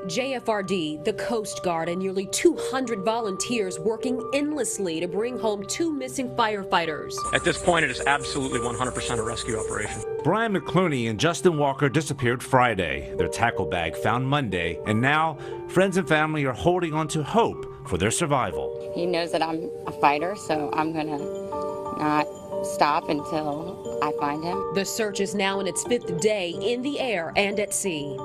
JFRD, the Coast Guard, and nearly 200 volunteers working endlessly to bring home 2 missing firefighters. At this point, it is absolutely 100% a rescue operation. Brian McClooney and Justin Walker disappeared Friday, their tackle bag found Monday, and now friends and family are holding on to hope for their survival. He knows that I'm a fighter, so I'm going to not stop until I find him. The search is now in its 5th day in the air and at sea.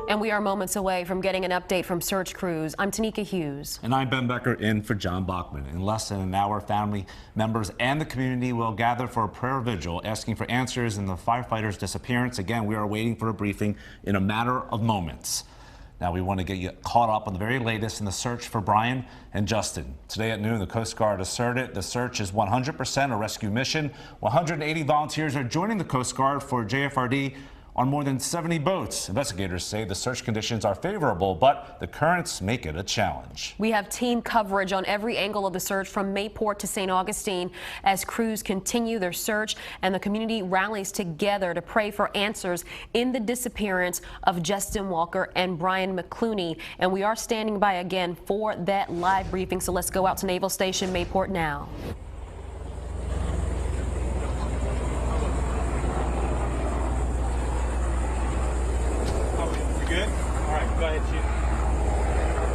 And we are moments away from getting an update from search crews. I'm Tanika Hughes. And I'm Ben Becker in for John Bachman. In less than an hour, family members and the community will gather for a prayer vigil asking for answers in the firefighters' disappearance. Again, we are waiting for a briefing in a matter of moments. Now we want to get you caught up on the very latest in the search for Brian and Justin. Today at noon, the Coast Guard asserted the search is 100% a rescue mission. 180 volunteers are joining the Coast Guard for JFRD on more than 70 boats. Investigators say the search conditions are favorable, but the currents make it a challenge. We have team coverage on every angle of the search from Mayport to St. Augustine as crews continue their search and the community rallies together to pray for answers in the disappearance of Justin Walker and Brian McClooney. And we are standing by again for that live briefing. So let's go out to Naval Station Mayport now. Good? All right, go ahead, Chief.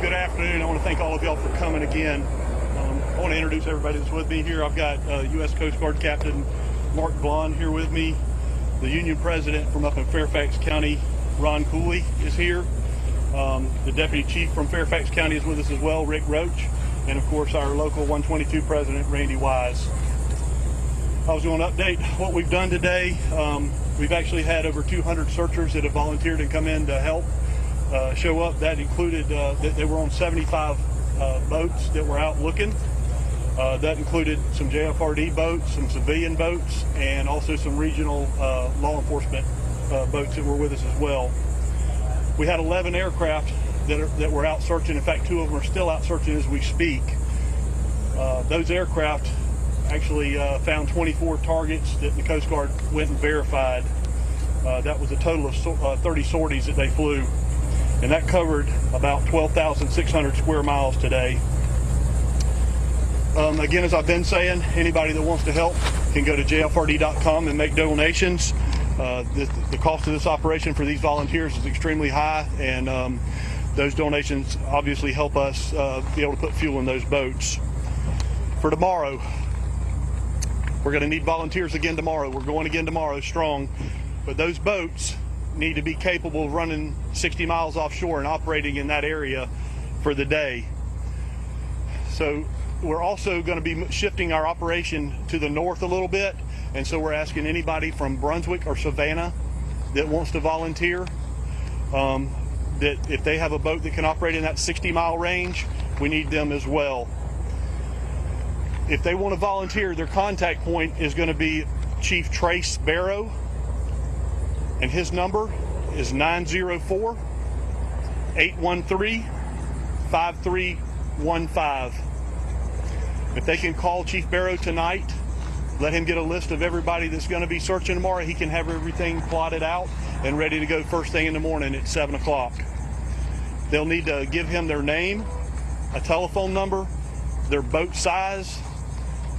Good afternoon. I want to thank all of y'all for coming again. I want to introduce everybody that's with me here. I've got U.S. Coast Guard Captain Mark Blond here with me. The Union President from up in Fairfax County, Ron Cooley, is here. The Deputy Chief from Fairfax County is with us as well, Rick Roach. And, of course, our local 122 President, Randy Wise. I was going to update what we've done today. We've actually had over 200 searchers that have volunteered and come in to help show up. That included, they were on 75 boats that were out looking. That included some JFRD boats, some civilian boats, and also some regional law enforcement boats that were with us as well. We had 11 aircraft that were out searching. In fact, 2 of them are still out searching as we speak. Those aircraft actually found 24 targets that the Coast Guard went and verified. That was a total of 30 sorties that they flew, and that covered about 12,600 square miles today. Again, as I've been saying, anybody that wants to help can go to jfrd.com and make donations. The cost of this operation for these volunteers is extremely high, and those donations obviously help us be able to put fuel in those boats. For tomorrow, we're going to need volunteers again tomorrow. We're going again tomorrow strong, but those boats need to be capable of running 60 miles offshore and operating in that area for the day. So we're also going to be shifting our operation to the north a little bit, and so we're asking anybody from Brunswick or Savannah that wants to volunteer, that if they have a boat that can operate in that 60-mile range, we need them as well. If they want to volunteer, their contact point is going to be Chief Trace Barrow, and his number is 904-813-5315. If they can call Chief Barrow tonight, let him get a list of everybody that's going to be searching tomorrow. He can have everything plotted out and ready to go first thing in the morning at 7 o'clock. They'll need to give him their name, a telephone number, their boat size,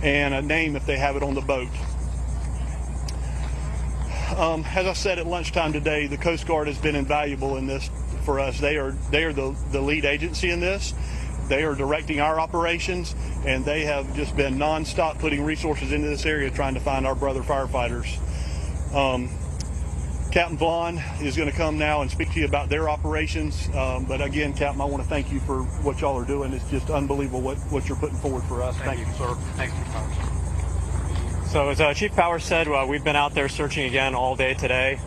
and a name if they have it on the boat. As I said at lunchtime today, the Coast Guard has been invaluable in this for us. They are the lead agency in this. They are directing our operations, and they have just been nonstop putting resources into this area trying to find our brother firefighters. Captain Blond is going to come now and speak to you about their operations. But again, Captain, I want to thank you for what y'all are doing. It's just unbelievable what you're putting forward for us. Thank you, sir. Thanks, Chief Powers. So as Chief Powers said, we've been out there searching again all day today.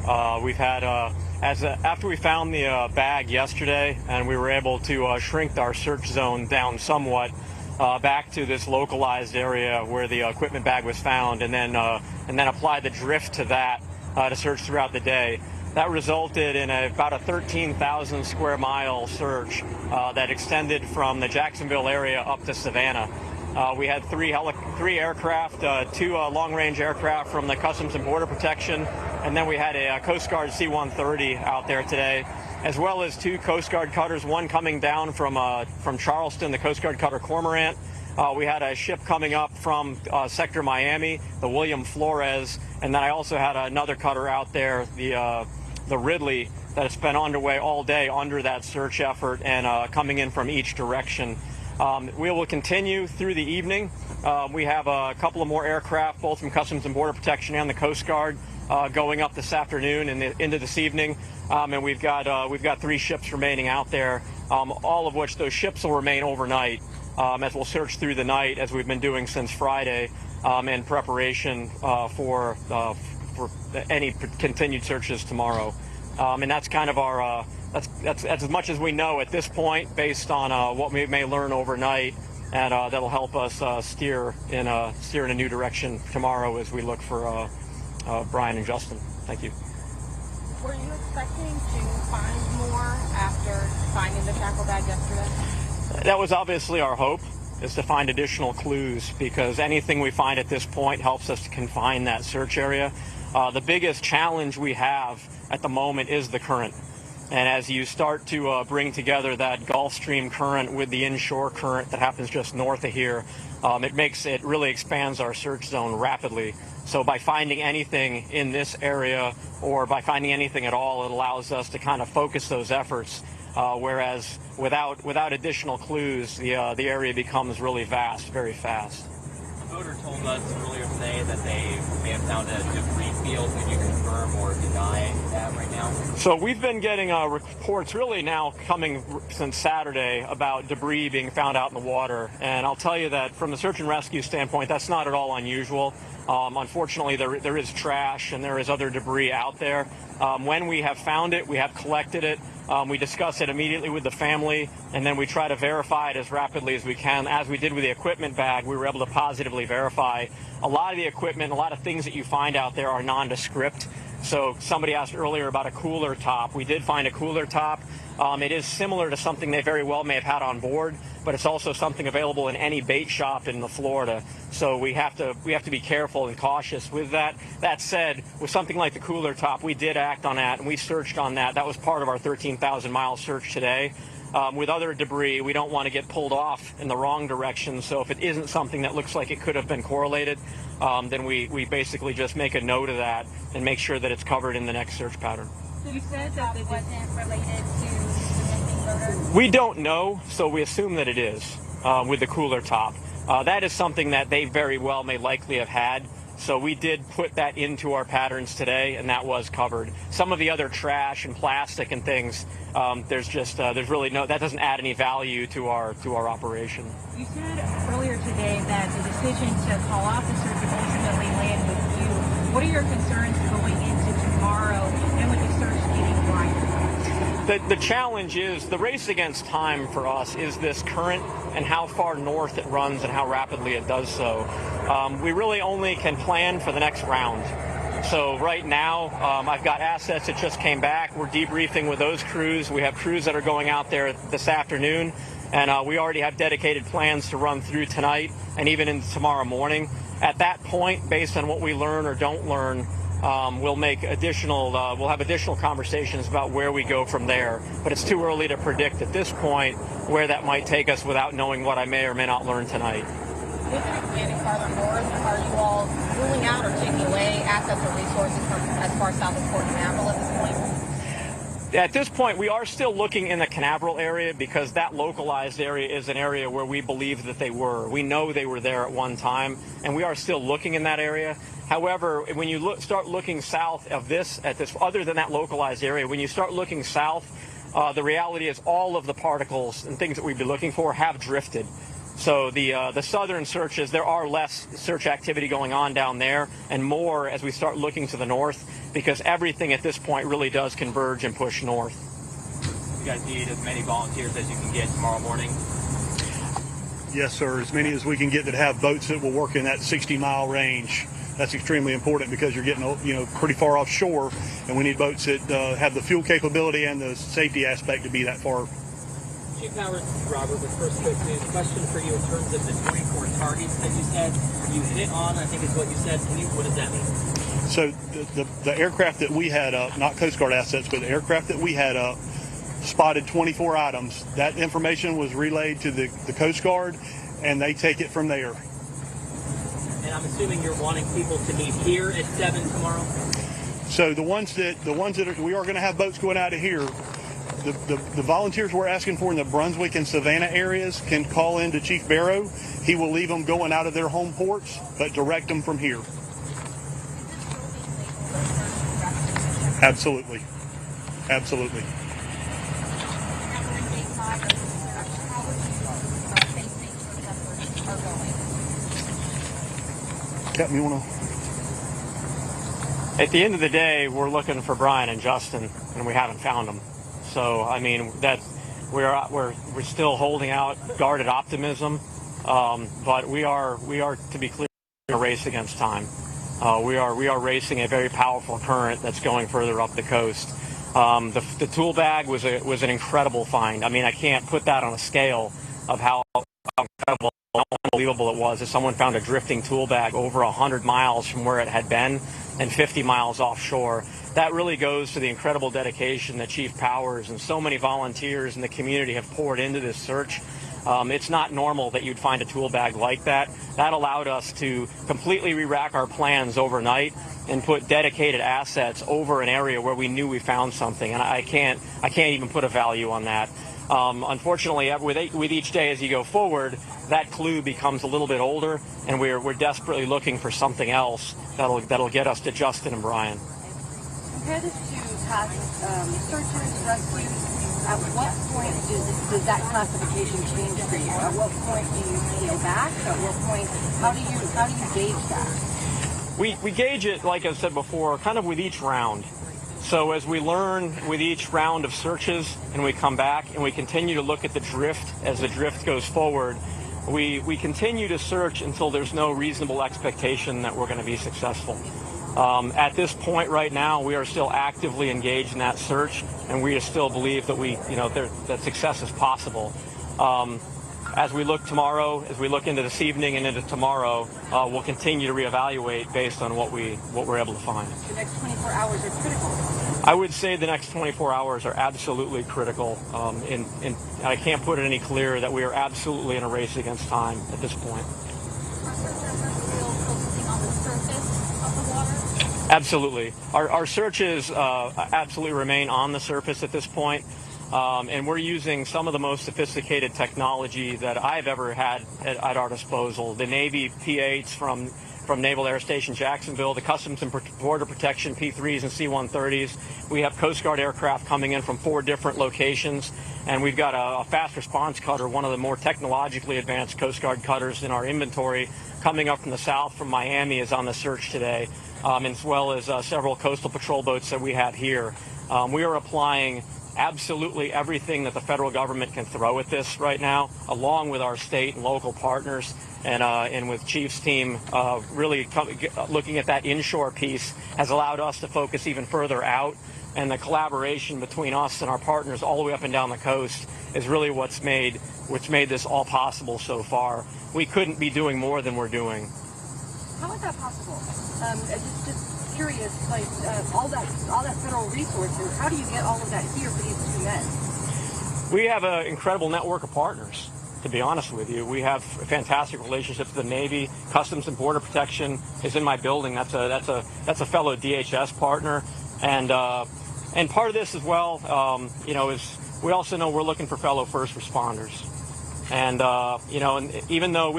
We've had, after we found the bag yesterday, and we were able to shrink our search zone down somewhat back to this localized area where the equipment bag was found, and then apply the drift to that to search throughout the day. That resulted in about a 13,000 square mile search that extended from the Jacksonville area up to Savannah. We had three aircraft, 2 long-range aircraft from the Customs and Border Protection, and then we had a Coast Guard C-130 out there today, as well as 2 Coast Guard cutters, one coming down from Charleston, the Coast Guard cutter Cormorant. We had a ship coming up from Sector Miami, the William Flores, and then I also had another cutter out there, the Ridley, that has been underway all day under that search effort and coming in from each direction. We will continue through the evening. We have a couple of more aircraft, both from Customs and Border Protection and the Coast Guard, going up this afternoon and into this evening. And we've got 3 ships remaining out there, all of which those ships will remain overnight, as we'll search through the night, as we've been doing since Friday, in preparation for any continued searches tomorrow. And that's kind of our that's as much as we know at this point, based on what we may learn overnight, and that'll help us steer in a new direction tomorrow as we look for Brian and Justin. Thank you. Were you expecting to find more after finding the tackle bag yesterday? That was obviously our hope, is to find additional clues, because anything we find at this point helps us to confine that search area. The biggest challenge we have at the moment is the current. And as you start to bring together that Gulf Stream current with the inshore current that happens just north of here, it really expands our search zone rapidly. So by finding anything in this area, or by finding anything at all, it allows us to kind of focus those efforts. Whereas without additional clues, the area becomes really vast, very fast. The boater told us earlier today that they may have found a debris field. Can you confirm or deny that right now? So we've been getting reports really now coming since Saturday about debris being found out in the water. And I'll tell you that from the search and rescue standpoint, that's not at all unusual. Unfortunately, there is trash and there is other debris out there. When we have found it, we have collected it. We discuss it immediately with the family, and then we try to verify it as rapidly as we can. As we did with the equipment bag, we were able to positively verify. A lot of the equipment, a lot of things that you find out there are nondescript. So somebody asked earlier about a cooler top. We did find a cooler top. It is similar to something they very well may have had on board, but it's also something available in any bait shop in Florida. So we have to be careful and cautious with that. That said, with something like the cooler top, we did act on that, and we searched on that. That was part of our 13,000-mile search today. With other debris, we don't want to get pulled off in the wrong direction. So if it isn't something that looks like it could have been correlated, then we basically just make a note of that and make sure that it's covered in the next search pattern. So you said that it wasn't related to the missing boater? We don't know, so we assume that it is with the cooler top. That is something that they very well may likely have had. So we did put that into our patterns today, and that was covered. Some of the other trash and plastic and things, there's really no, that doesn't add any value to our operation. You said earlier today that the decision to call off the search would ultimately land with you. What are your concerns going into tomorrow and with the search getting wider? The challenge is, the race against time for us is this current and how far north it runs and how rapidly it does so. We really only can plan for the next round. So right now, I've got assets that just came back. We're debriefing with those crews. We have crews that are going out there this afternoon, and we already have dedicated plans to run through tonight and even into tomorrow morning. At that point, based on what we learn or don't learn, we'll have additional conversations about where we go from there. But it's too early to predict at this point where that might take us without knowing what I may or may not learn tonight. With it expanding farther north, are you all ruling out or taking away assets or resources from as far south as Port Canaveral at this point? At this point, we are still looking in the Canaveral area, because that localized area is an area where we believe that they were. We know they were there at one time, and we are still looking in that area. However, when you start looking south of this, other than that localized area, when you start looking south, the reality is all of the particles and things that we'd be looking for have drifted. So the southern searches, there are less search activity going on down there, and more as we start looking to the north, because everything at this point really does converge and push north. You guys need as many volunteers as you can get tomorrow morning? Yes, sir. As many as we can get that have boats that will work in that 60-mile range. That's extremely important, because you're getting pretty far offshore, and we need boats that have the fuel capability and the safety aspect to be that far. Chief Powers, Robert with First Coast News. Question for you in terms of the 24 targets that you said you hit on, I think is what you said. What does that mean? So the aircraft that we had up, not Coast Guard assets, but the aircraft that we had up, spotted 24 items. That information was relayed to the Coast Guard, and they take it from there. And I'm assuming you're wanting people to meet here at 7 tomorrow? So we are going to have boats going out of here. The volunteers we're asking for in the Brunswick and Savannah areas can call in to Chief Barrow. He will leave them going out of their home ports, but direct them from here. Absolutely. Absolutely. Captain, you want to? At the end of the day, we're looking for Brian and Justin, and we haven't found them. So, I mean, we're still holding out guarded optimism, but we are, to be clear, in a race against time. We are racing a very powerful current that's going further up the coast. The tool bag was an incredible find. I mean, I can't put that on a scale of how incredible, how unbelievable it was. If someone found a drifting tool bag over 100 miles from where it had been and 50 miles offshore, that really goes to the incredible dedication that Chief Powers and so many volunteers in the community have poured into this search. It's not normal that you'd find a tool bag like that. That allowed us to completely re-rack our plans overnight and put dedicated assets over an area where we knew we found something. And I can't even put a value on that. Unfortunately, with each day as you go forward, that clue becomes a little bit older, and we're desperately looking for something else that'll get us to Justin and Brian. Compare this to past searches, rescues. At what point does that classification change for you? At what point do you peel back? At what point, how do you gauge that? We gauge it, like I said before, kind of with each round. So as we learn with each round of searches and we come back and we continue to look at the drift as the drift goes forward, we continue to search until there's no reasonable expectation that we're going to be successful. At this point right now, we are still actively engaged in that search, and we still believe that that success is possible. As we look tomorrow, as we look into this evening and into tomorrow, we'll continue to reevaluate based on what we're able to find. The next 24 hours are critical. I would say the next 24 hours are absolutely critical. And I can't put it any clearer that we are absolutely in a race against time at this point. Absolutely. Our searches absolutely remain on the surface at this point. And we're using some of the most sophisticated technology that I've ever had at our disposal. The Navy P-8s from Naval Air Station Jacksonville, the Customs and Border Protection P-3s and C-130s. We have Coast Guard aircraft coming in from 4 different locations, and we've got a fast response cutter, one of the more technologically advanced Coast Guard cutters in our inventory, coming up from the south from Miami, is on the search today, as well as several coastal patrol boats that we have here. We are applying absolutely everything that the federal government can throw at this right now, along with our state and local partners, and with Chief's team really looking at that inshore piece has allowed us to focus even further out, and the collaboration between us and our partners all the way up and down the coast is really what's made this all possible so far. We couldn't be doing more than we're doing. How is that possible? Just curious, like all that federal resources, how do you get all of that here for these 2 men? We have an incredible network of partners, to be honest with you. We have fantastic relationships with the Navy. Customs and Border Protection is in my building. That's a fellow DHS partner, and part of this as well, is we also know we're looking for fellow first responders. And, and even though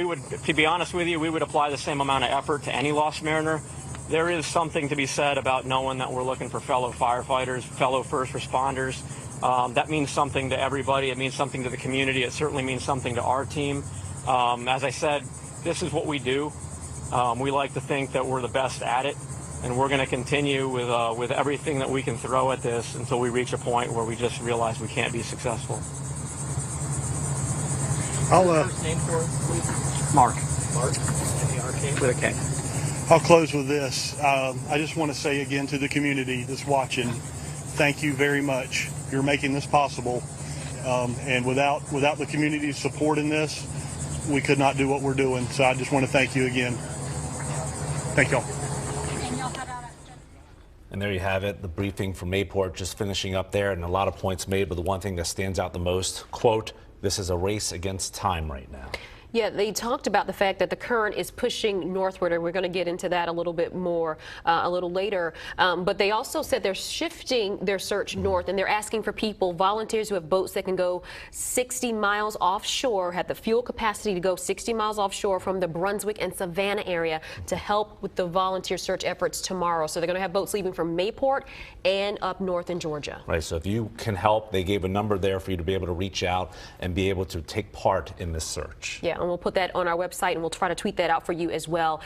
to be honest with you, we would apply the same amount of effort to any lost mariner, there is something to be said about knowing that we're looking for fellow firefighters, fellow first responders. That means something to everybody. It means something to the community. It certainly means something to our team. As I said, this is what we do. We like to think that we're the best at it, and we're going to continue with everything that we can throw at this until we reach a point where we just realize we can't be successful. First name for us, please? Mark. Mark, M-A-R-K. With a K. I'll close with this. I just want to say again to the community that's watching, thank you very much. You're making this possible. And without the community's support in this, we could not do what we're doing. So I just want to thank you again. Thank y'all. And there you have it, the briefing from Mayport just finishing up there, and a lot of points made, but the one thing that stands out the most, quote, "This is a race against time right now." Yeah, they talked about the fact that the current is pushing northward, and we're going to get into that a little bit more a little later. But they also said they're shifting their search north, and they're asking for people, volunteers who have boats that can go 60 miles offshore, have the fuel capacity to go 60 miles offshore from the Brunswick and Savannah area to help with the volunteer search efforts tomorrow. So they're going to have boats leaving from Mayport and up north in Georgia. Right, so if you can help, they gave a number there for you to be able to reach out and be able to take part in this search. Yeah, and we'll put that on our website, and we'll try to tweet that out for you as well.